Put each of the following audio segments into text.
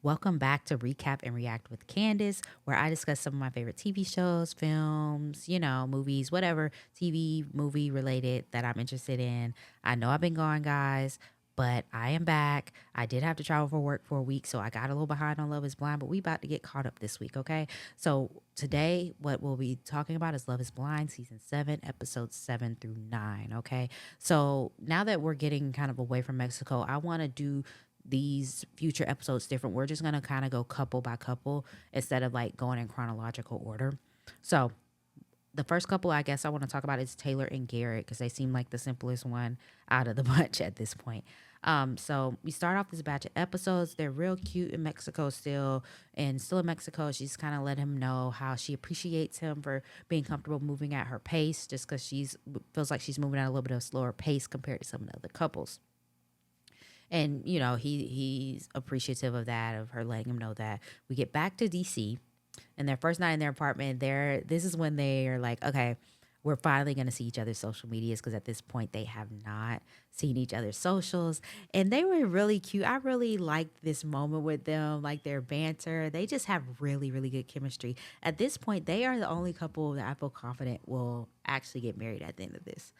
Welcome back to Recap and React with Candace, where I discuss some of my favorite TV shows, films, movies, whatever TV, movie related that I'm interested in. I know I've been gone, guys, but I am back. I did have to travel for work for a week, so I got a little behind on Love is Blind, but we about to get caught up this week, okay? So today, what we'll be talking about is Love is Blind, season 7, episodes 7 through 9, okay? So now that we're getting kind of away from Mexico, I want to do these future episodes different. We're just gonna kind of go couple by couple instead of like going in chronological order. So the first couple I guess I want to talk about is Taylor and Garrett because they seem like the simplest one out of the bunch at this point. So we start off this batch of episodes. They're real cute in Mexico still, and still in Mexico, she's kind of let him know how she appreciates him for being comfortable moving at her pace, just because she's feels like she's moving at a little bit of a slower pace compared to some of the other couples. And he's appreciative of that, of her letting him know that. We get back to DC, and their first night in their apartment, this is when they are like, okay, we're finally going to see each other's social medias, because at this point they have not seen each other's socials, and they were really cute. I really liked this moment with them, like their banter. They just have really, really good chemistry. At this point, they are the only couple that I feel confident will actually get married at the end of this.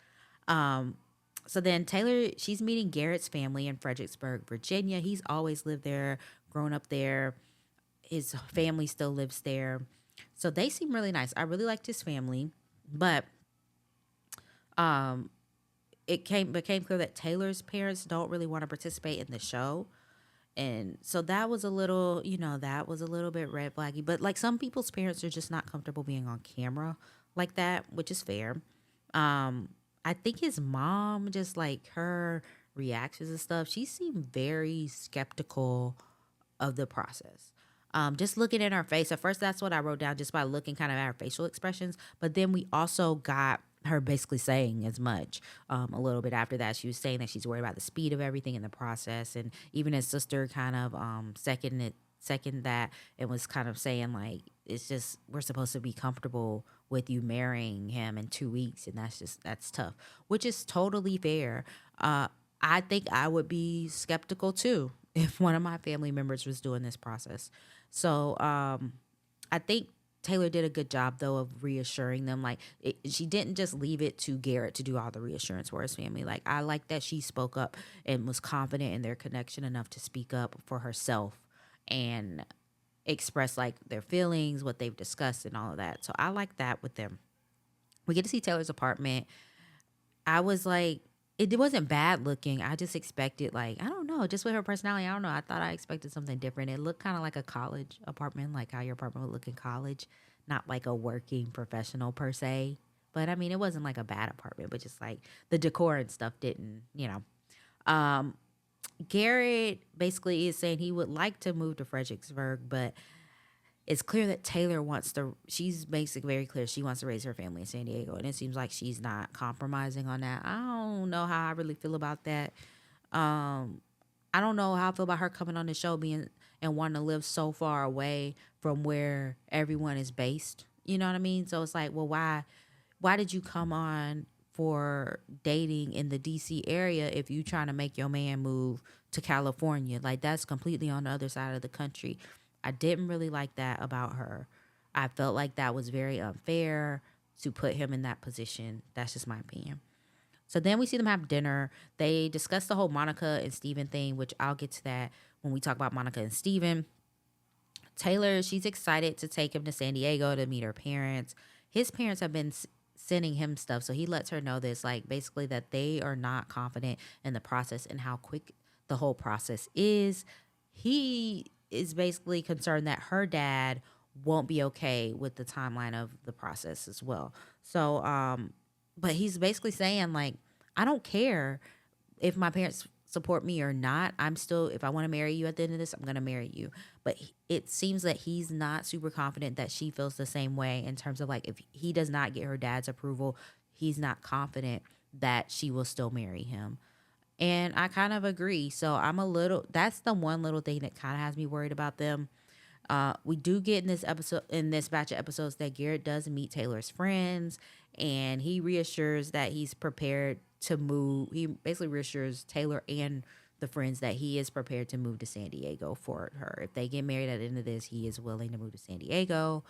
um so then Taylor, she's meeting Garrett's family in Fredericksburg, Virginia. He's always lived there, grown up there. His family still lives there. So they seem really nice. I really liked his family, but um it became clear that Taylor's parents don't really want to participate in the show. And so that was a little, that was a little bit red flaggy. But like some people's parents are just not comfortable being on camera like that, which is fair. I think his mom, just like her reactions and stuff, she seemed very skeptical of the process. Just looking at her face, at first that's what I wrote down just by looking kind of at her facial expressions. But then we also got her basically saying as much. A little bit after that, she was saying that she's worried about the speed of everything in the process, and even his sister kind of second that, and was kind of saying like, it's just, we're supposed to be comfortable with you marrying him in 2 weeks, and that's tough, which is totally fair. I think I would be skeptical too if one of my family members was doing this process. So I think Taylor did a good job though of reassuring them. Like she didn't just leave it to Garrett to do all the reassurance for his family. Like I like that she spoke up and was confident in their connection enough to speak up for herself and express like their feelings, what they've discussed, and all of that. So I like that with them. We get to see Taylor's apartment. I was like, it wasn't bad looking. I just expected, like, I don't know, just with her personality, I don't know. I thought I expected something different. It looked kind of like a college apartment, like how your apartment would look in college, not like a working professional per se. But I mean, it wasn't like a bad apartment, but just like the decor and stuff didn't. Um, Garrett basically is saying he would like to move to Fredericksburg, but it's clear that Taylor wants to, she's basically very clear she wants to raise her family in San Diego. And it seems like she's not compromising on that. I don't know how I really feel about that. Um, I don't know how I feel about her coming on the show being and wanting to live so far away from where everyone is based. You know what I mean? So it's like, well, why did you come on for dating in the DC area if you trying to make your man move to California? Like that's completely on the other side of the country. I didn't really like that about her. I felt like that was very unfair to put him in that position. That's just my opinion. So then we see them have dinner. They discuss the whole Monica and Steven thing, which I'll get to that when we talk about Monica and Steven. Taylor, she's excited to take him to San Diego to meet her parents. His parents have been sending him stuff, so he lets her know this, like basically that they are not confident in the process and how quick the whole process is. He is basically concerned that her dad won't be okay with the timeline of the process as well. So, but he's basically saying like, I don't care if my parents support me or not. I'm still, if I want to marry you at the end of this, I'm going to marry you. But it seems that he's not super confident that she feels the same way in terms of like, if he does not get her dad's approval, he's not confident that she will still marry him. And I kind of agree. So that's the one little thing that kind of has me worried about them. We do get in this episode, in this batch of episodes, that Garrett does meet Taylor's friends, and he reassures that he's prepared to move. He basically reassures Taylor and the friends that he is prepared to move to San Diego for her. If they get married at the end of this, he is willing to move to San Diego.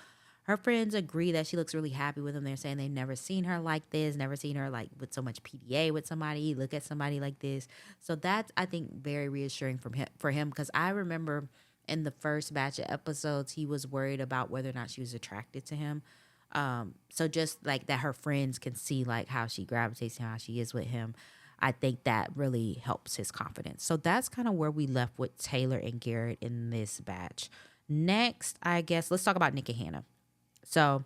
Her friends agree that she looks really happy with him. They're saying they've never seen her like this, never seen her like with so much PDA with somebody, look at somebody like this. So that's, I think, very reassuring from him for him, because I remember in the first batch of episodes he was worried about whether or not she was attracted to him. So just like that her friends can see like how she gravitates and how she is with him, I think that really helps his confidence. So that's kind of where we left with Taylor and Garrett in this batch. Next, I guess let's talk about Nick and Hannah. So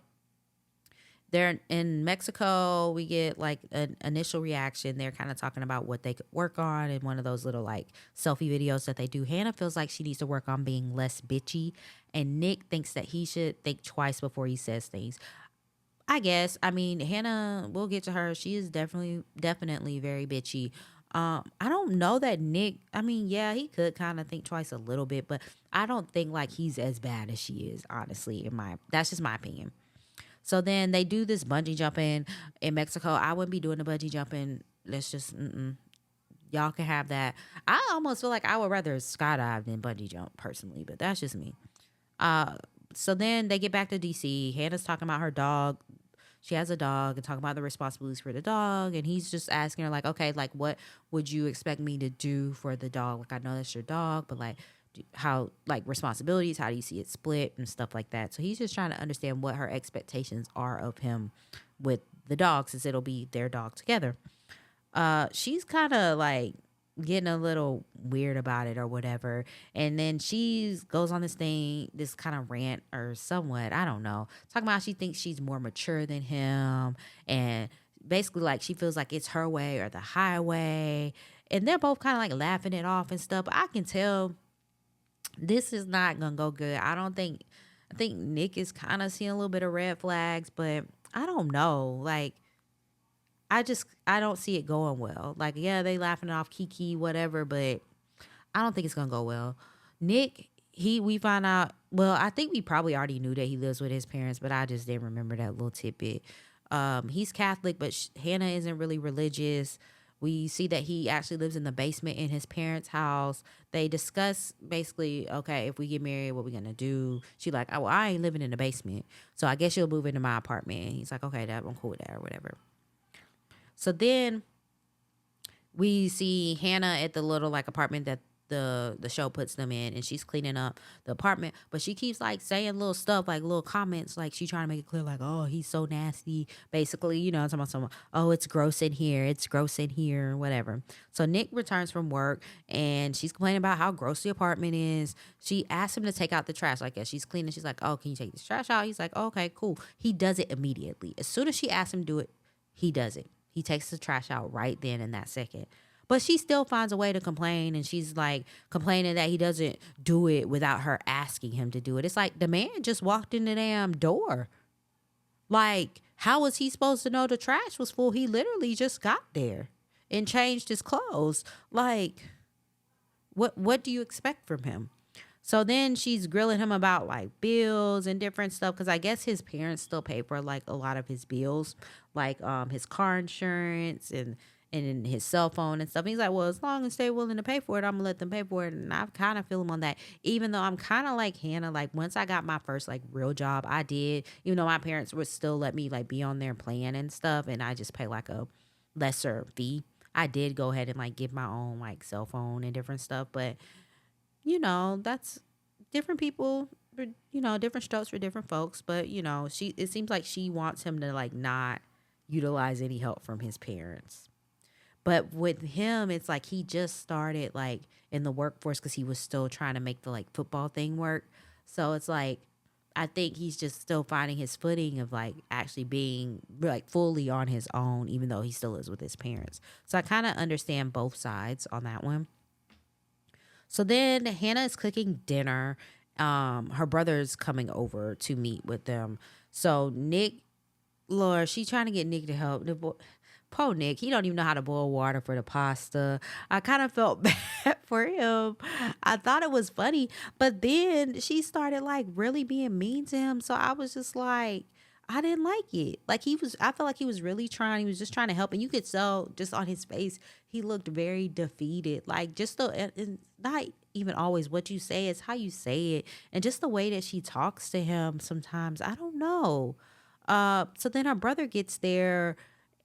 they're in Mexico. We get like an initial reaction. They're kind of talking about what they could work on in one of those little like selfie videos that they do. Hannah feels like she needs to work on being less bitchy, and Nick thinks that he should think twice before he says things. I guess. I mean, Hannah, we'll get to her. She is definitely very bitchy. I don't know that Nick, I mean, yeah, he could kind of think twice a little bit, but I don't think like he's as bad as she is, honestly, that's just my opinion. So then they do this bungee jumping in Mexico. I wouldn't be doing the bungee jumping. Let's just, y'all can have that. I almost feel like I would rather skydive than bungee jump personally, but that's just me. Uh, so then they get back to DC. Hannah's talking about her dog. She has a dog and talking about the responsibilities for the dog. And he's just asking her, like, okay, like, what would you expect me to do for the dog? Like, I know that's your dog, but like, how, like, responsibilities, how do you see it split and stuff like that? So he's just trying to understand what her expectations are of him with the dog, since it'll be their dog together. She's kind of like getting a little weird about it or whatever. And then she goes on this thing, this kind of rant or somewhat, I don't know, talking about how she thinks she's more mature than him. And basically, like, she feels like it's her way or the highway. And they're both kind of like laughing it off and stuff. But I can tell this is not going to go good. I think Nick is kind of seeing a little bit of red flags, but I don't know. Like, I don't see it going well. Like, yeah, they laughing it off, Kiki, whatever, but I don't think it's gonna go well. Nick, we find out. Well, I think we probably already knew that he lives with his parents, but I just didn't remember that little tidbit. He's Catholic, but Hannah isn't really religious. We see that he actually lives in the basement in his parents' house. They discuss basically, okay, if we get married, what we gonna do? She like, oh, well, I ain't living in the basement, so I guess you'll move into my apartment. And he's like, okay, I'm cool with that or whatever. So then we see Hannah at the little like apartment that the show puts them in, and she's cleaning up the apartment, but she keeps like saying little stuff, like little comments, like she trying to make it clear, like, oh, he's so nasty, basically, talking about someone, oh, it's gross in here, whatever. So Nick returns from work, and she's complaining about how gross the apartment is. She asks him to take out the trash, like, as she's cleaning. She's like, oh, can you take this trash out? He's like, oh, okay, cool. He does it immediately. As soon as she asks him to do it, he does it. He takes the trash out right then in that second. But she still finds a way to complain, and she's like complaining that he doesn't do it without her asking him to do it. It's like the man just walked in the damn door. Like, how was he supposed to know the trash was full? He literally just got there and changed his clothes. Like, what do you expect from him? So then she's grilling him about like bills and different stuff, because I guess his parents still pay for like a lot of his bills, like his car insurance and his cell phone and stuff. And he's like, well, as long as they're willing to pay for it, I'm gonna let them pay for it. And I kind of feel him on that, even though I'm kind of like Hannah. Like, once I got my first like real job, I did, even though my parents would still let me like be on their plan and stuff, and I just pay like a lesser fee. I did go ahead and like get my own like cell phone and different stuff, but that's different people, different strokes for different folks. But, it seems like she wants him to like not utilize any help from his parents. But with him, it's like he just started like in the workforce because he was still trying to make the like football thing work. So it's like, I think he's just still finding his footing of like actually being like fully on his own, even though he still is with his parents. So I kind of understand both sides on that one. So then Hannah is cooking dinner. Her brother's coming over to meet with them. So Nick, Lord, she trying to get Nick to help. Poor Nick, he don't even know how to boil water for the pasta. I kind of felt bad for him. I thought it was funny, but then she started like really being mean to him. So I was just like, I didn't like it. Like I felt like he was really trying. He was just trying to help, and you could tell just on his face, he looked very defeated. Like just the, and not even always what you say, is how you say it, and just the way that she talks to him. Sometimes I don't know. So then her brother gets there,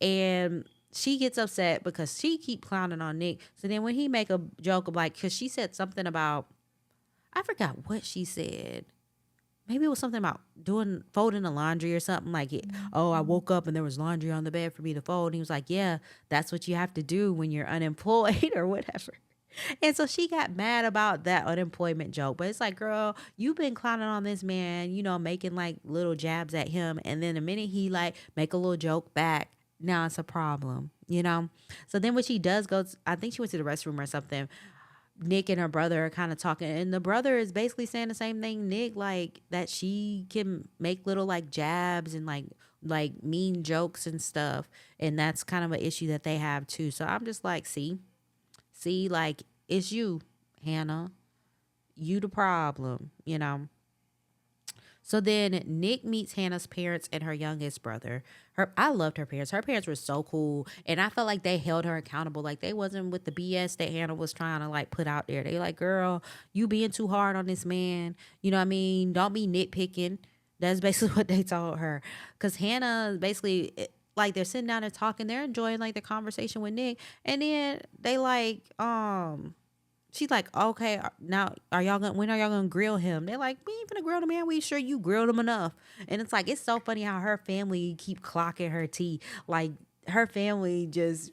and she gets upset because she keep clowning on Nick. So then when he make a joke of like, because she said something about, I forgot what she said. Maybe it was something about doing folding the laundry or something like it. Oh, I woke up and there was laundry on the bed for me to fold. And he was like, yeah, that's what you have to do when you're unemployed or whatever. And so she got mad about that unemployment joke. But it's like, girl, you've been clowning on this man, making like little jabs at him. And then the minute he like make a little joke back, now it's a problem. So then when she does go, I think she went to the restroom or something. Nick and her brother are kind of talking, and the brother is basically saying the same thing. Nick, like that she can make little like jabs and like mean jokes and stuff, and that's kind of an issue that they have too. So I'm just like, see, like it's you, Hannah, you the problem. So then Nick meets Hannah's parents and her youngest brother. I loved her parents. Her parents were so cool, and I felt like they held her accountable. Like they wasn't with the BS that Hannah was trying to like put out there. They like, girl, you being too hard on this man. You know what I mean? Don't be nitpicking. That's basically what they told her. Cause Hannah basically like they're sitting down and talking. They're enjoying like the conversation with Nick, and then they like she's like, okay, now are y'all gonna when are y'all gonna grill him? They're like, we ain't gonna grill the man. We sure you grilled him enough. And it's like it's so funny how her family keep clocking her tea. Like her family just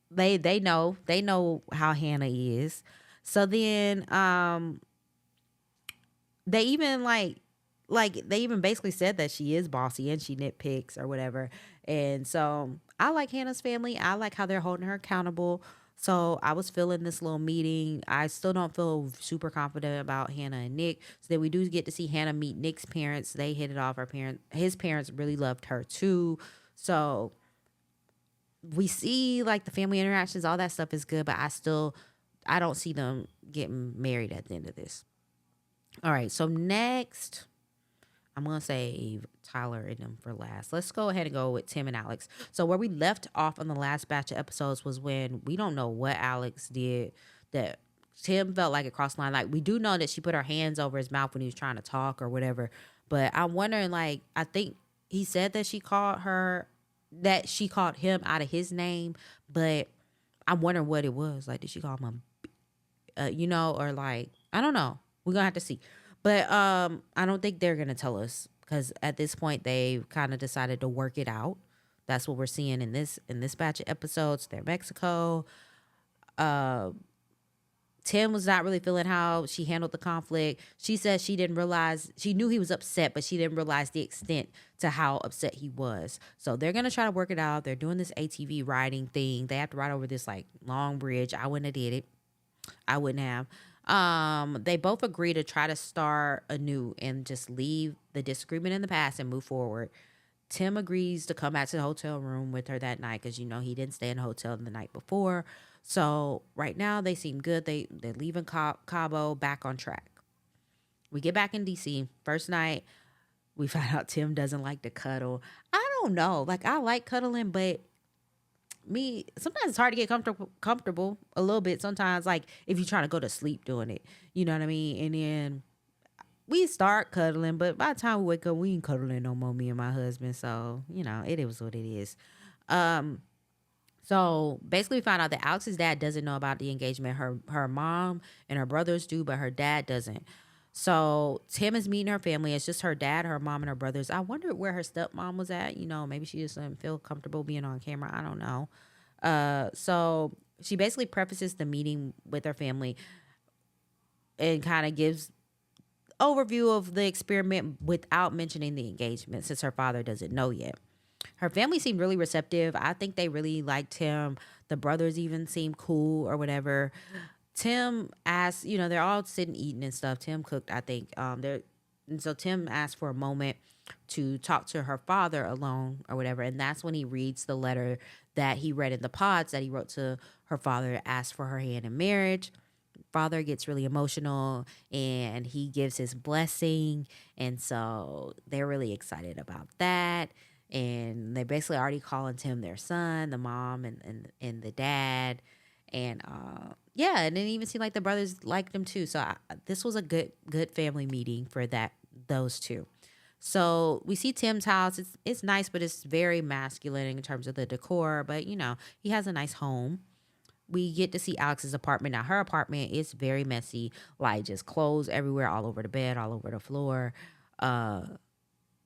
they know how Hannah is. So then they even like they even basically said that she is bossy and she nitpicks or whatever. And so I like Hannah's family. I like how they're holding her accountable. So I was feeling this little meeting. I still don't feel super confident about Hannah and Nick. So then we do get to see Hannah meet Nick's parents. They hit it off. His parents really loved her too. So we see like the family interactions, all that stuff is good, but I don't see them getting married at the end of this. All right, so next I'm gonna save Tyler and them for last. Let's go ahead and go with Tim and Alex. So where we left off on the last batch of episodes was when we don't know what Alex did that Tim felt like it crossed the line. Like we do know that she put her hands over his mouth when he was trying to talk or whatever. But I'm wondering, like, I think he said that she called him out of his name, but I'm wondering what it was. Like, did she call him or like I don't know. We're gonna have to see. But I don't think they're gonna tell us because at this point they've kind of decided to work it out. That's what we're seeing in this batch of episodes. They're Mexico. Uh, Tim was not really feeling how she handled the conflict. She said she didn't realize, she knew he was upset, but she didn't realize the extent to how upset he was. So they're going to try to work it out. They're doing this ATV riding thing. They have to ride over this like long bridge. I wouldn't have did it. I wouldn't have. They both agree to try to start anew and just leave the disagreement in the past and move forward. Tim agrees to come back to the hotel room with her that night because he didn't stay in the hotel the night before. So right now they seem good. They're leaving Cabo back on track. We get back in DC. First night, we find out Tim doesn't like to cuddle. I don't know. Like I like cuddling, but me sometimes it's hard to get comfortable a little bit. Sometimes like if you're trying to go to sleep doing it, you know what I mean. And then we start cuddling, but by the time we wake up, we ain't cuddling no more. Me and my husband, so it is what it is. Um, so basically, we found out that Alex's dad doesn't know about the engagement. Her mom and her brothers do, but her dad doesn't. So Tim is meeting her family. It's just her dad, her mom, and her brothers. I wondered where her stepmom was at. Maybe she just didn't feel comfortable being on camera. I don't know. So she basically prefaces the meeting with her family and kind of gives overview of the experiment without mentioning the engagement since her father doesn't know yet. Her family seemed really receptive. I think they really liked him. The brothers even seemed cool or whatever. Tim asked, they're all sitting eating and stuff. Tim cooked, I think. And so Tim asked for a moment to talk to her father alone or whatever. And that's when he reads the letter that he read in the pods that he wrote to her father, asked for her hand in marriage. father gets really emotional and he gives his blessing. And so they're really excited about that. And they basically already calling Tim their son, the mom and the dad. And yeah, and it even seemed like the brothers liked him too. So this was a good family meeting for those two. So we see Tim's house. It's nice, but it's very masculine in terms of the decor. But he has a nice home. We get to see Alex's apartment. Now her apartment is very messy, like just clothes everywhere, all over the bed, all over the floor. Uh,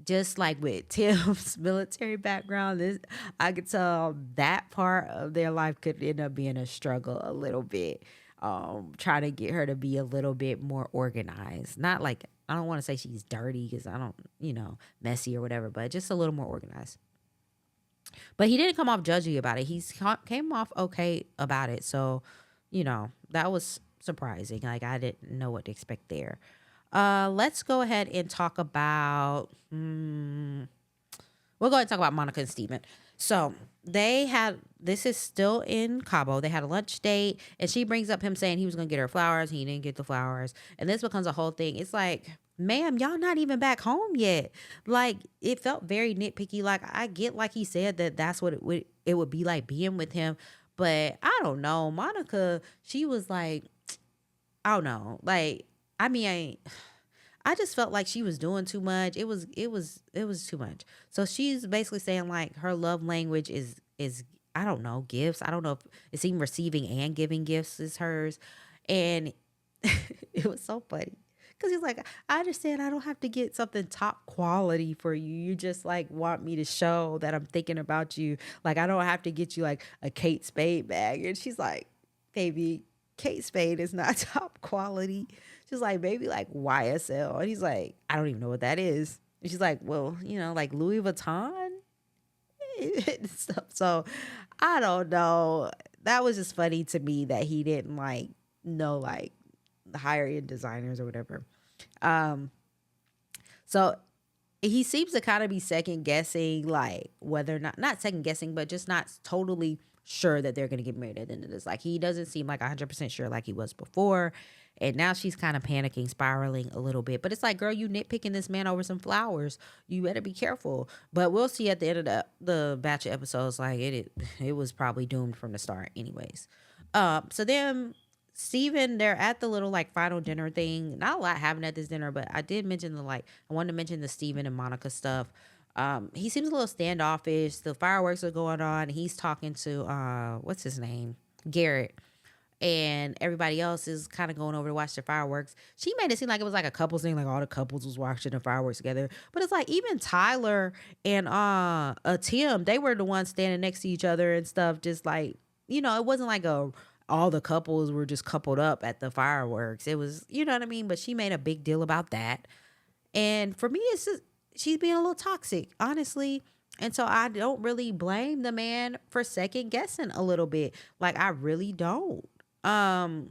just like with Tim's military background, I could tell that part of their life could end up being a struggle a little bit. Trying to get her to be a little bit more organized. Not like I don't want to say she's dirty because I don't, messy or whatever, but just a little more organized. But he didn't come off judgy about it. Came off okay about it. So, that was surprising. Like I didn't know what to expect there. Let's go ahead and talk about. We'll go ahead and talk about Monica and Steven. So this is still in Cabo. They had a lunch date, and she brings up him saying he was going to get her flowers. He didn't get the flowers. And this becomes a whole thing. It's like, ma'am, y'all not even back home yet. Like, it felt very nitpicky. Like, I get, like he said, that's what it would be like being with him. But I don't know. Monica, she was like, I don't know. Like, I mean, I just felt like she was doing too much. It was too much. So she's basically saying like her love language is I don't know, gifts. I don't know if it's even receiving and giving gifts is hers. And it was so funny. Cause he's like, I understand I don't have to get something top quality for you. You just like want me to show that I'm thinking about you. Like I don't have to get you like a Kate Spade bag. And she's like, baby, Kate Spade is not top quality. She's like, maybe like YSL. And he's like, I don't even know what that is. And she's like, well, like Louis Vuitton. So I don't know. That was just funny to me that he didn't like know like the higher end designers or whatever. So he seems to kind of be second guessing like whether or not second guessing, but just not totally sure that they're going to get married at the end of this. Like he doesn't seem like 100% sure like he was before. And now she's kind of panicking, spiraling a little bit. But it's like, girl, you nitpicking this man over some flowers. You better be careful. But we'll see at the end of the batch of episodes, like it was probably doomed from the start anyways. So then Steven, they're at the little like final dinner thing. Not a lot happened at this dinner, but I did mention I wanted to mention the Steven and Monica stuff. He seems a little standoffish. The fireworks are going on. He's talking to what's his name? Garrett. And everybody else is kind of going over to watch the fireworks. She made it seem like it was like a couples thing, like all the couples was watching the fireworks together. But it's like even Tyler and Tim, they were the ones standing next to each other and stuff. Just like, it wasn't like all the couples were just coupled up at the fireworks. It was, you know what I mean? But she made a big deal about that. And for me, it's just she's being a little toxic, honestly. And so I don't really blame the man for second guessing a little bit. Like I really don't. Um,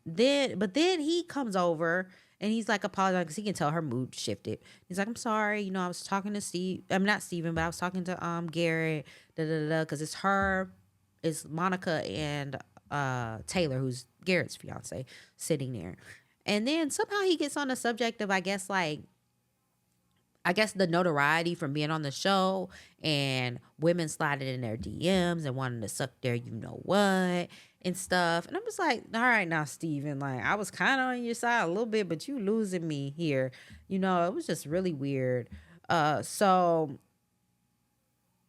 then he comes over and he's like apologizing because he can tell her mood shifted. He's like, I'm sorry, I was talking to Steve. I'm not Steven, but I was talking to Garrett, because it's Monica and Taylor, who's Garrett's fiance, sitting there. And then somehow he gets on the subject of I guess the notoriety from being on the show and women sliding in their DMs and wanting to suck their what and stuff. And I'm just like, all right now, Steven, like I was kind of on your side a little bit, but you losing me here. It was just really weird. So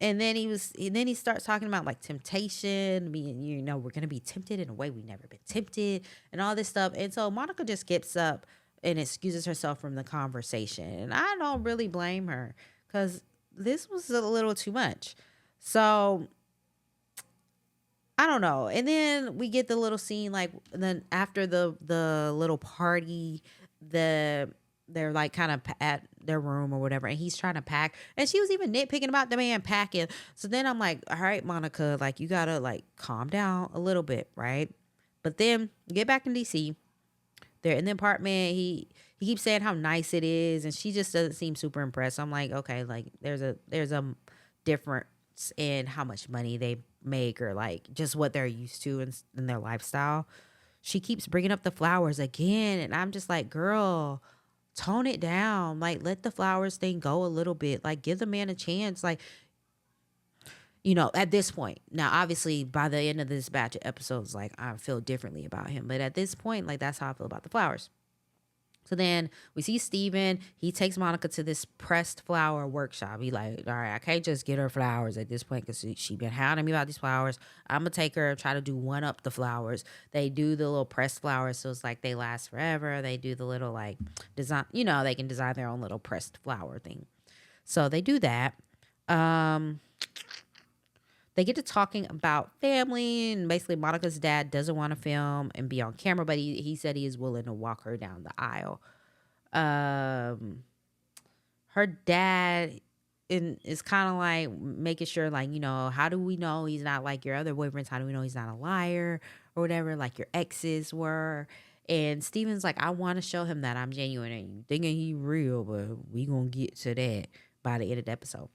and then he starts talking about like temptation, being, we're gonna be tempted in a way we never been tempted and all this stuff. And so Monica just gets up and excuses herself from the conversation. And I don't really blame her because this was a little too much. So I don't know. And then we get the little scene, like then after the little party, they're like kind of at their room or whatever, and he's trying to pack, and she was even nitpicking about the man packing. So then I'm like, all right, Monica, like you gotta like calm down a little bit, right? But then get back in DC. They're in the apartment. He keeps saying how nice it is, and she just doesn't seem super impressed. So I'm like, okay, like there's a difference in how much money they make or like just what they're used to in their lifestyle. she keeps bringing up the flowers again. And I'm just like, girl, tone it down. Like, let the flowers thing go a little bit. Like, give the man a chance. Like, at this point. Now, obviously, by the end of this batch of episodes, like, I feel differently about him. But at this point, like, that's how I feel about the flowers. So then we see Steven. He takes Monica to this pressed flower workshop. He like, all right, I can't just get her flowers at this point because she been hounding me about these flowers. I'm going to take her and try to do one up the flowers. They do the little pressed flowers, so it's like they last forever. They do the little like design, they can design their own little pressed flower thing. So they do that. They get to talking about family, and basically Monica's dad doesn't want to film and be on camera, but he said he is willing to walk her down the aisle. Her dad is kind of like making sure, like, how do we know he's not like your other boyfriends? How do we know he's not a liar or whatever, like your exes were? And Steven's like, I want to show him that I'm genuine and you thinking he real, but we gonna get to that by the end of the episode.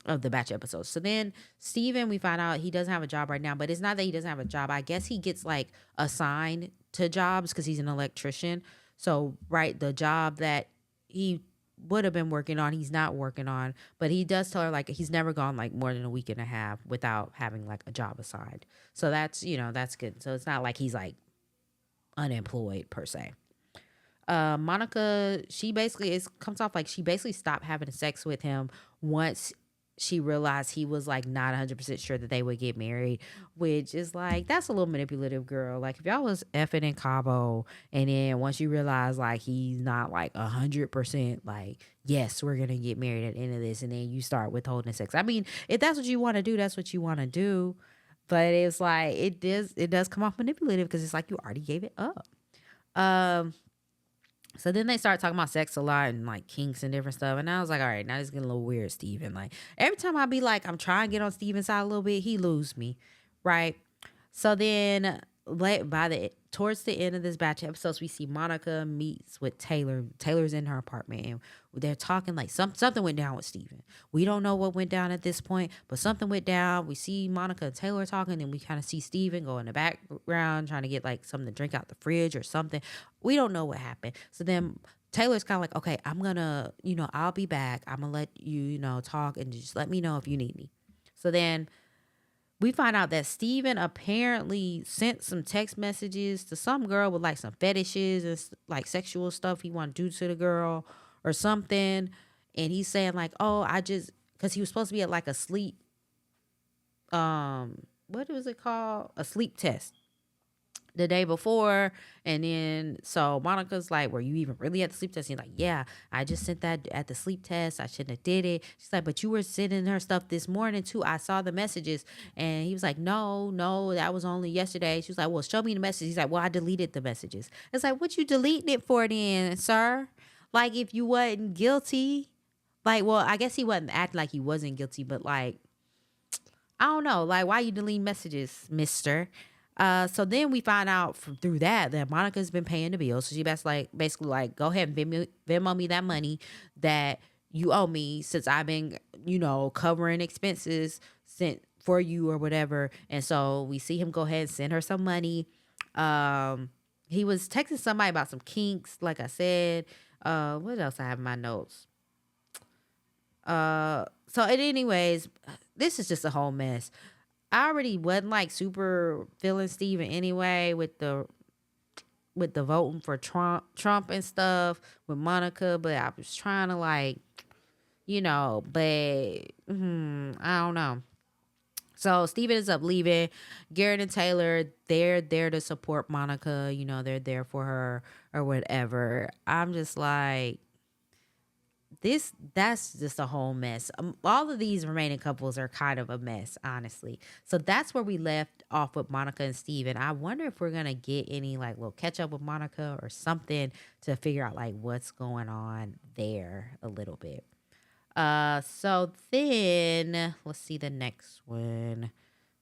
Of the batch episodes. So then Steven, we find out he doesn't have a job right now, but it's not that he doesn't have a job. I guess he gets like assigned to jobs because he's an electrician. So, right, the job that he would have been working on, he's not working on, but he does tell her like he's never gone like more than a week and a half without having like a job assigned. So that's, that's good. So it's not like he's like unemployed per se. Monica, she basically comes off like she basically stopped having sex with him once she realized he was like not 100% sure that they would get married, which is like, that's a little manipulative, girl. Like if y'all was effing in Cabo and then once you realize like he's not like 100% like, yes, we're going to get married at the end of this. And then you start withholding sex. I mean, if that's what you want to do, that's what you want to do. But it's like, it does come off manipulative because it's like you already gave it up. So then they start talking about sex a lot and like kinks and different stuff. And I was like, all right, now it's getting a little weird, Steven. Like every time I be like, I'm trying to get on Steven's side a little bit, he lose me. Right. So then towards the end of this batch of episodes, we see Monica meets with Taylor. Taylor's in her apartment and they're talking like something went down with Steven. We don't know what went down at this point, but something went down. We see Monica and Taylor talking and we kind of see Steven go in the background trying to get like something to drink out the fridge or something. We don't know what happened. So then Taylor's kind of like, okay, I'm gonna, I'll be back. I'm gonna let you, talk and just let me know if you need me. So then we find out that Steven apparently sent some text messages to some girl with like some fetishes and like sexual stuff he want to do to the girl or something. And he's saying like, oh, because he was supposed to be at like a sleep, what was it called? A sleep test the day before. And then so Monica's like, were you even really at the sleep test? And he's like, yeah, I just sent that at the sleep test. I shouldn't have did it. She's like, but you were sending her stuff this morning too. I saw the messages. And he was like, no, that was only yesterday. She was like, well, show me the messages. He's like, well, I deleted the messages. It's like, what you deleting it for then, sir? Like if you wasn't guilty, like, well, I guess he wasn't acting like he wasn't guilty, but like, I don't know, like why you delete messages, mister? So then we find out through that Monica's been paying the bills. So she basically like, go ahead and Venmo me that money that you owe me since I've been, covering expenses sent for you or whatever. And so we see him go ahead and send her some money. He was texting somebody about some kinks, like I said. What else I have in my notes? Anyways, this is just a whole mess. I already wasn't like super feeling Steven anyway with the voting for Trump and stuff with Monica, but I was trying to like, but I don't know. So Steven ends up leaving. Garrett and Taylor, they're there to support Monica. They're there for her or whatever. I'm just like, that's just a whole mess. All of these remaining couples are kind of a mess, honestly. So that's where we left off with Monica and Steven. I wonder if we're gonna get any like little catch up with Monica or something to figure out like what's going on there a little bit. So then let's see the next one.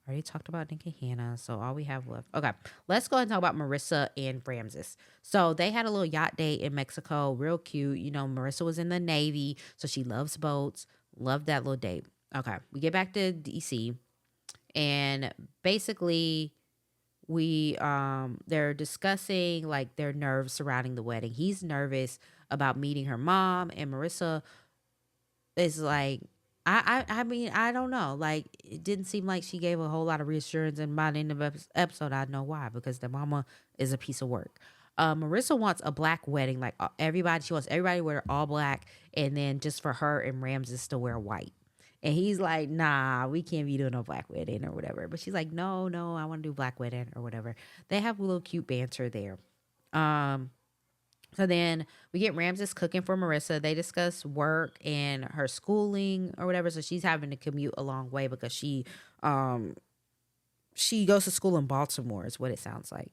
I already talked about Nick and Hannah, so all we have left. Okay, let's go ahead and talk about Marissa and Ramses. So they had a little yacht date in Mexico, real cute. Marissa was in the Navy, so she loves boats. Loved that little date. Okay, we get back to DC, and basically they're discussing like their nerves surrounding the wedding. He's nervous about meeting her mom, and Marissa is like, I mean, I don't know. Like, it didn't seem like she gave a whole lot of reassurance. And by the end of the episode, I know why, because the mama is a piece of work. Marissa wants a black wedding, like everybody. She wants everybody to wear all black, and then just for her and Ramses to wear white. And he's like, nah, we can't be doing a black wedding or whatever. But she's like, no, no, I want to do black wedding or whatever. They have a little cute banter there. Um, so then we get Ramses cooking for Marissa. They discuss work and her schooling or whatever. So she's having to commute a long way because um she goes to school in Baltimore is what it sounds like.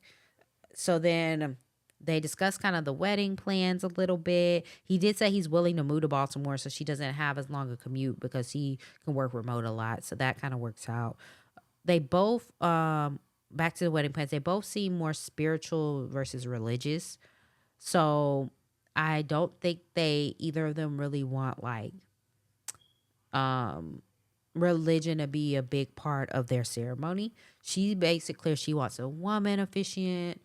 So then they discuss kind of the wedding plans a little bit. He did say he's willing to move to Baltimore so she doesn't have as long a commute because he can work remote a lot. So that kind of works out. They both back to the wedding plans. They both seem more spiritual versus religious. So I don't think they either of them really want like um religion to be a big part of their ceremony. She makes it clear she wants a woman officiant.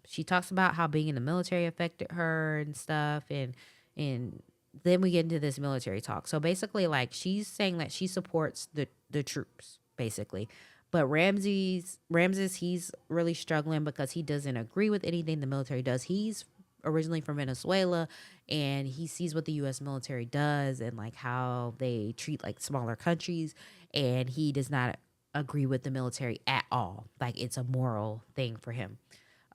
She talks about how being in the military affected her and stuff, and then we get into this military talk. So basically, like she's saying that she supports the troops, basically. But Ramses, he's really struggling because he doesn't agree with anything the military does. He's originally from Venezuela, and he sees what the US military does and like how they treat like smaller countries, and he does not agree with the military at all. Like it's a moral thing for him.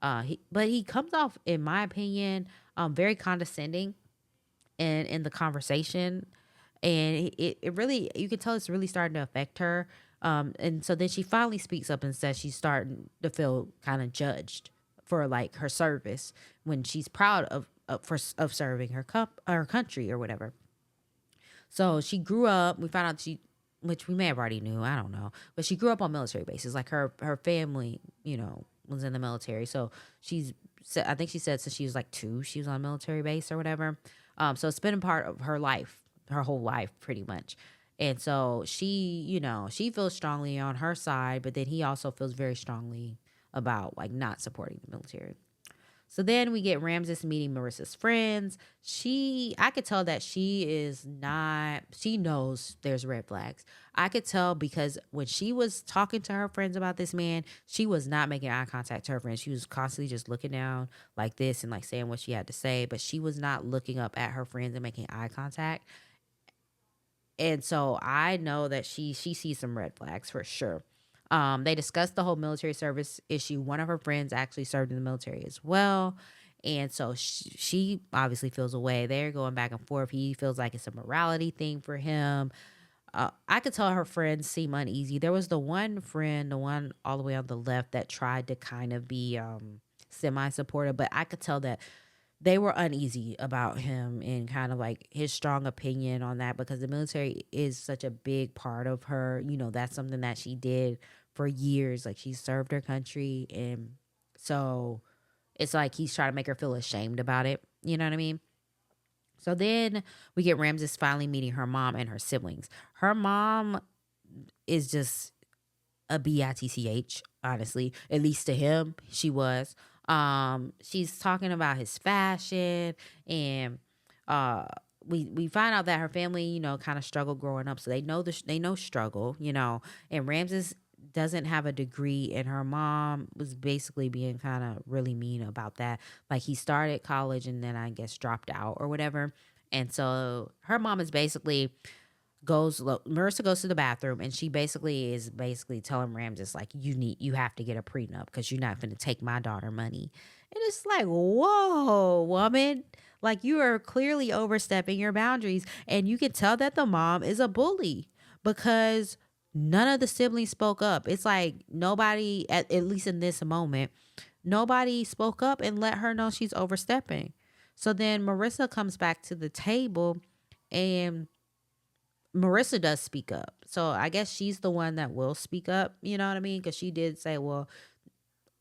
But he comes off, in my opinion, very condescending in the conversation, and it really, you can tell it's really starting to affect her. And so then she finally speaks up and says she's starting to feel kind of judged for like her service when she's proud of serving her country or whatever. So she grew up. We found out which we may have already knew. I don't know, but she grew up on military bases. Like her family, was in the military. So I think she said since she was like 2, she was on a military base or whatever. So it's been a part of her life, her whole life, pretty much. And so she feels strongly on her side, but then he also feels very strongly about like not supporting the military. So then we get Ramses meeting Marissa's friends. I could tell that she knows there's red flags. I could tell because when she was talking to her friends about this man, she was not making eye contact to her friends. She was constantly just looking down like this and like saying what she had to say, but she was not looking up at her friends and making eye contact. And so I know that she sees some red flags for sure. They discussed the whole military service issue. One of her friends actually served in the military as well. And so she obviously feels away. They're going back and forth. He feels like it's a morality thing for him. I could tell her friends seem uneasy. There was the one friend, the one all the way on the left, that tried to kind of be semi supportive, but I could tell that they were uneasy about him and kind of like his strong opinion on that because the military is such a big part of her. That's something that she did for years. Like she served her country. And so it's like he's trying to make her feel ashamed about it. You know what I mean? So then we get Ramses finally meeting her mom and her siblings. Her mom is just a bitch, honestly. At least to him, she was. She's talking about his fashion, and uh we find out that her family, kind of struggled growing up, so they know struggle, and Ramses doesn't have a degree, and her mom was basically being kind of really mean about that. Like he started college and then I guess dropped out or whatever. And so her mom is basically Marissa goes to the bathroom and she basically is telling Ramses like you have to get a prenup because you're not going to take my daughter money. And it's like, whoa, woman, like you are clearly overstepping your boundaries, and you can tell that the mom is a bully because none of the siblings spoke up. It's like nobody, at least in this moment, nobody spoke up and let her know she's overstepping. So then Marissa comes back to the table, and Marissa does speak up. So I guess she's the one that will speak up, you know what I mean? Because she did say, well,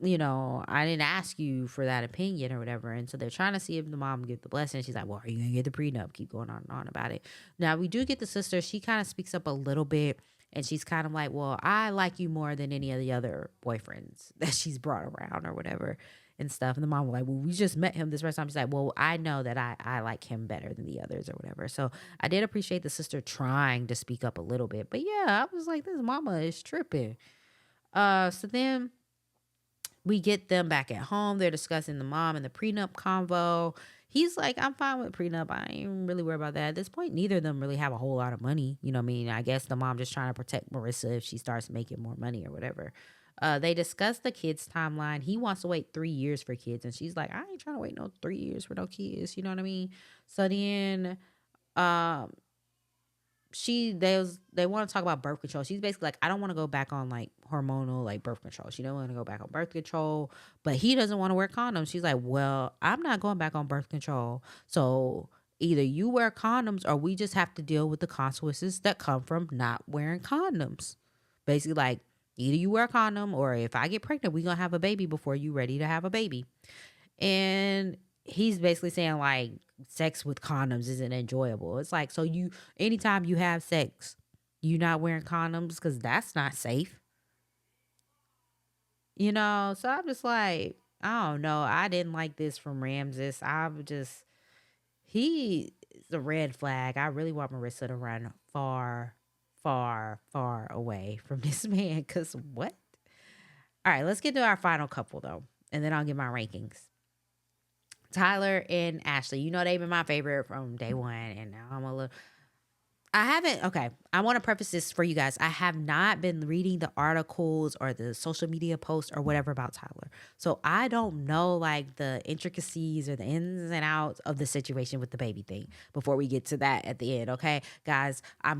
I didn't ask you for that opinion or whatever. And so they're trying to see if the mom give the blessing. She's like, well, are you going to get the prenup? Keep going on and on about it. Now, we do get the sister. She kind of speaks up a little bit. And she's kind of like, well, I like you more than any of the other boyfriends that she's brought around or whatever and stuff. And the mom was like, well, we just met him this first time. She's like, well, I know that I like him better than the others or whatever. So I did appreciate the sister trying to speak up a little bit. But yeah, I was like, this mama is tripping. So then we get them back at home. They're discussing the mom and the prenup convo. He's like, I'm fine with prenup. I ain't really worried about that. At this point, neither of them really have a whole lot of money. You know what I mean? I guess the mom just trying to protect Marissa if she starts making more money or whatever. They discuss the kids' timeline. He wants to wait 3 years for kids. And she's like, I ain't trying to wait no 3 years for no kids. You know what I mean? So then um they want to talk about birth control. She's basically like, I don't want to go back on like hormonal like birth control. She don't want to go back on birth control, but he doesn't want to wear condoms. She's like, well, I'm not going back on birth control. So either you wear condoms or we just have to deal with the consequences that come from not wearing condoms. Basically like, either you wear a condom or if I get pregnant, we gonna have a baby before you ready to have a baby. And he's basically saying like sex with condoms isn't enjoyable. It's like, so you anytime you have sex, you not wearing condoms because that's not safe. So I'm just like, I don't know. I didn't like this from Ramses. I'm just he is a red flag. I really want Marissa to run far, far, far away from this man. Cause what? All right, let's get to our final couple though. And then I'll get my rankings. Tyler and Ashley. They've been my favorite from day one, and now I'm a little. I haven't. Okay, I want to preface this for you guys. I have not been reading the articles or the social media posts or whatever about Tyler, so I don't know like the intricacies or the ins and outs of the situation with the baby thing. Before we get to that at the end, okay, guys, I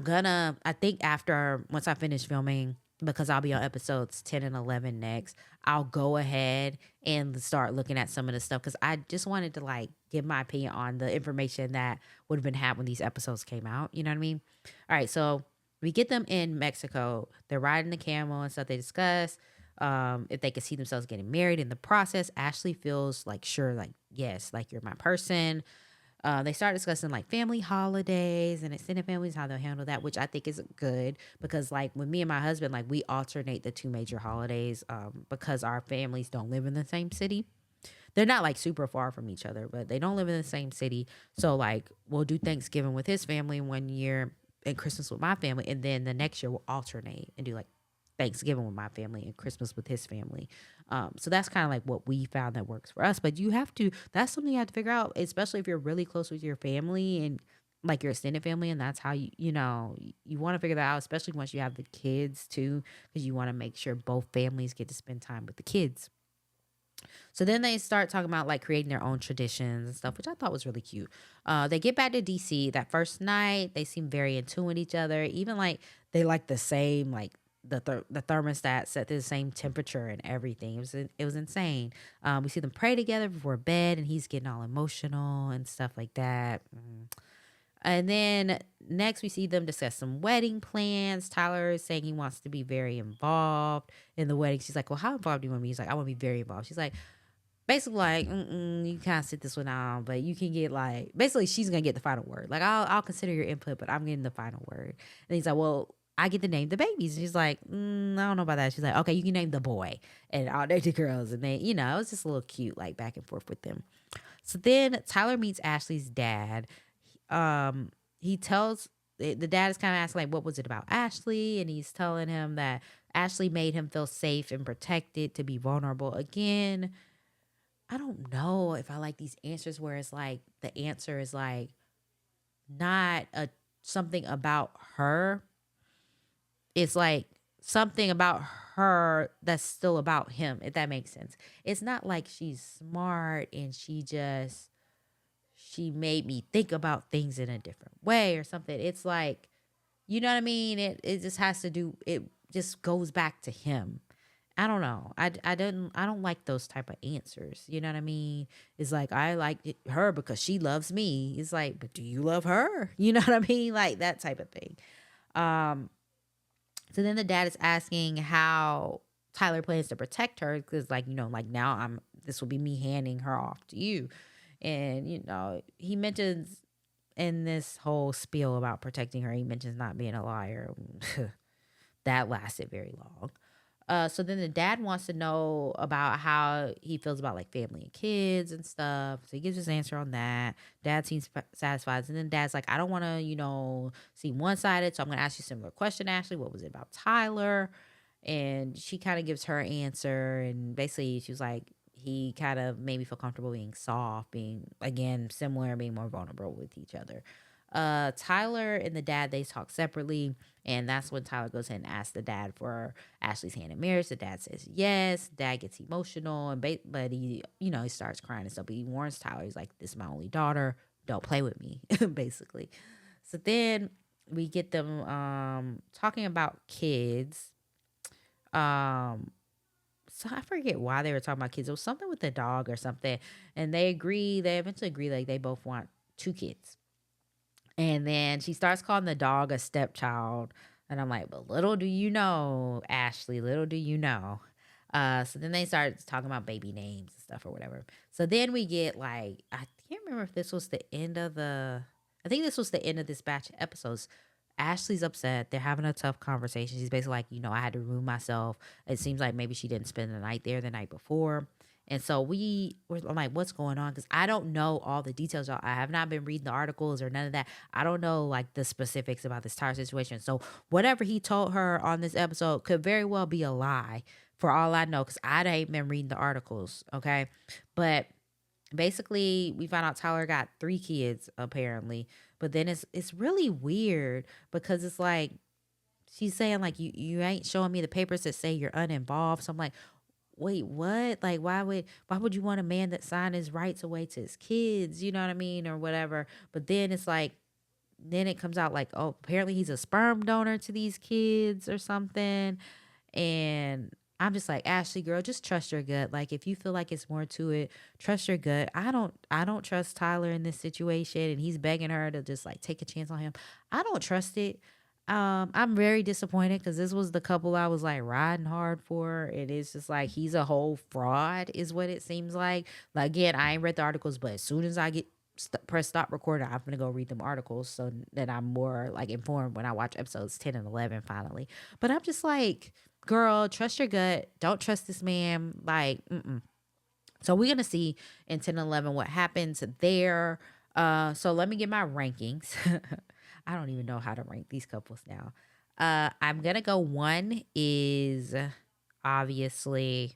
think after once I finish filming, because I'll be on episodes 10 and 11 next, I'll go ahead and start looking at some of the stuff because I just wanted to like give my opinion on the information that would have been had when these episodes came out. You know what I mean? All right, so we get them in Mexico. They're riding the camel and stuff. They discuss if they could see themselves getting married in the process. Ashley feels like sure, like yes, like you're my person. They start discussing like family holidays and extended families, how they'll handle that, which I think is good because like with me and my husband, like we alternate the two major holidays because our families don't live in the same city. They're not like super far from each other, but they don't live in the same city. So like we'll do Thanksgiving with his family one year and Christmas with my family, and then the next year we'll alternate and do like Thanksgiving with my family and Christmas with his family. So that's kind of like what we found that works for us. But that's something you have to figure out, especially if you're really close with your family and like your extended family. And that's how you want to figure that out, especially once you have the kids too, because you want to make sure both families get to spend time with the kids. So then they start talking about like creating their own traditions and stuff, which I thought was really cute. They get back to DC that first night. They seem very in tune with each other. Even like they like the same like the thermostat set to the same temperature and everything. It was insane. We see them pray together before bed, and he's getting all emotional and stuff like that. And then next we see them discuss some wedding plans. Tyler is saying he wants to be very involved in the wedding. She's like, well, how involved do you want to be? He's like, I want to be very involved. She's like, basically like, you kind of sit this one out, but you can get like, basically she's going to get the final word. Like, I'll consider your input, but I'm getting the final word. And he's like, well, I get to name the babies. And she's like, I don't know about that. She's like, okay, you can name the boy. And I'll name the girls. And then, it was just a little cute, like back and forth with them. So then Tyler meets Ashley's dad. He tells the dad is kind of asking like, what was it about Ashley? And he's telling him that Ashley made him feel safe and protected to be vulnerable again. I don't know if I like these answers where it's like the answer is like not a something about her. It's like something about her that's still about him, if that makes sense. It's not like she's smart and she made me think about things in a different way or something. It's like, you know what I mean? It just has to do, it just goes back to him. I don't know. I don't like those type of answers. You know what I mean? It's like I like her because she loves me. It's like, but do you love her? You know what I mean? Like that type of thing. Um, so then the dad is asking how Tyler plans to protect her because, like, like now this will be me handing her off to you. And, he mentions in this whole spiel about protecting her, he mentions not being a liar. that lasted very long. So then the dad wants to know about how he feels about like family and kids and stuff. So he gives his answer on that. Dad seems satisfied. And then dad's like, I don't want to, seem one sided. So I'm going to ask you a similar question, Ashley. What was it about Tyler? And she kind of gives her answer. And basically, she was like, he kind of made me feel comfortable being soft, being, again, similar, being more vulnerable with each other. Tyler and the dad, they talk separately. And that's when Tyler goes ahead and asks the dad for Ashley's hand in marriage. The dad says yes. Dad gets emotional, and but he, he starts crying and stuff. But he warns Tyler. He's like, "This is my only daughter. Don't play with me," basically. So then we get them talking about kids. Um, so I forget why they were talking about kids. It was something with the dog or something, and they agree. They eventually agree like they both want two kids. And then she starts calling the dog a stepchild. And I'm like, but little do you know, Ashley, little do you know. So then they start talking about baby names and stuff or whatever. So then we get like, I can't remember if this was the end of I think this was the end of this batch of episodes. Ashley's upset. They're having a tough conversation. She's basically like, I had to ruin myself. It seems like maybe she didn't spend the night there the night before. And so I'm like, what's going on? Because I don't know all the details. Y'all. I have not been reading the articles or none of that. I don't know like the specifics about this Tyler situation. So whatever he told her on this episode could very well be a lie for all I know, because I ain't been reading the articles. Okay. But basically we found out Tyler got 3 kids apparently. But then it's really weird because it's like she's saying like you ain't showing me the papers that say you're uninvolved. So I'm like, wait, what? Like, why would you want a man that signed his rights away to his kids? You know what I mean, or whatever. But then it's like, then it comes out like, oh, apparently he's a sperm donor to these kids or something. And I'm just like, Ashley, girl, just trust your gut. Like, if you feel like it's more to it, trust your gut. I don't trust Tyler in this situation, and he's begging her to just like take a chance on him. I don't trust it. I'm very disappointed because this was the couple I was like riding hard for. And it's just like he's a whole fraud, is what it seems like. Like, again, I ain't read the articles, but as soon as I get press stop recording, I'm gonna go read them articles so that I'm more like informed when I watch episodes 10 and 11 finally. But I'm just like, girl, trust your gut. Don't trust this man. Like, mm-mm. So we're gonna see in 10 and 11 what happens there. So let me get my rankings. I don't even know how to rank these couples now. I'm gonna go, one is obviously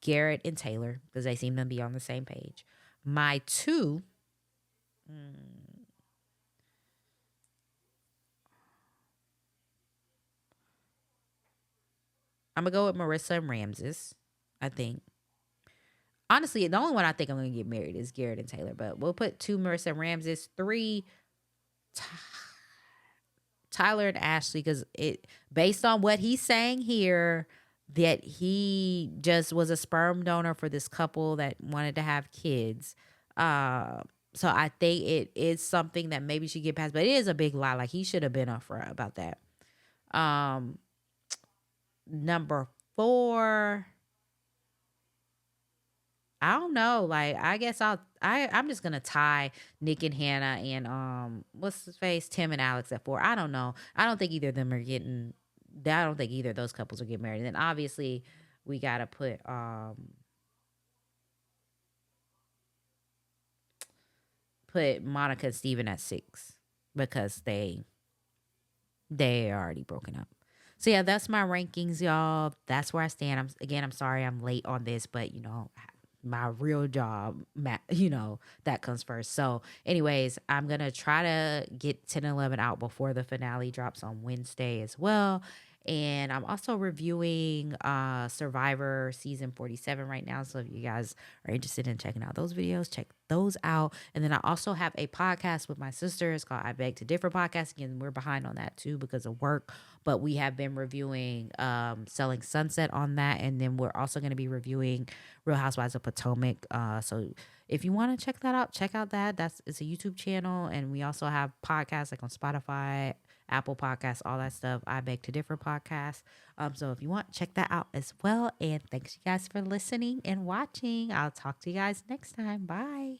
Garrett and Taylor because they seem to be on the same page. My two, mm, I'm gonna go with Marissa and Ramses. I think honestly, the only one I think I'm gonna get married is Garrett and Taylor. But we'll put two Marissa and Ramses, three Tyler and Ashley, because it based on what he's saying here, that he just was a sperm donor for this couple that wanted to have kids. Uh, so I think it is something that maybe should get passed, but it is a big lie. Like, he should have been upfront about that. Um, Number four, I don't know. Like, I guess I'm just gonna tie Nick and Hannah and what's his face, Tim and Alex at four. I don't know. I don't think either of them are getting. I don't think either of those couples are getting married. And then obviously we gotta put Monica and Steven at 6 because they are already broken up. So yeah, that's my rankings, y'all. That's where I stand. I'm sorry I'm late on this, but my real job, that comes first. So, anyways, I'm gonna try to get 10 and 11 out before the finale drops on Wednesday as well. And I'm also reviewing Survivor season 47 right now. So if you guys are interested in checking out those videos, check those out. And then I also have a podcast with my sister. It's called I Beg to Differ podcast. Again, we're behind on that too because of work, but we have been reviewing Selling Sunset on that. And then we're also going to be reviewing Real Housewives of Potomac. So if you want to check that out, check out that. It's a YouTube channel. And we also have podcasts like on Spotify, Apple Podcasts, all that stuff. I Beg to Differ podcast. So if you want, check that out as well. And thanks you guys for listening and watching. I'll talk to you guys next time. Bye.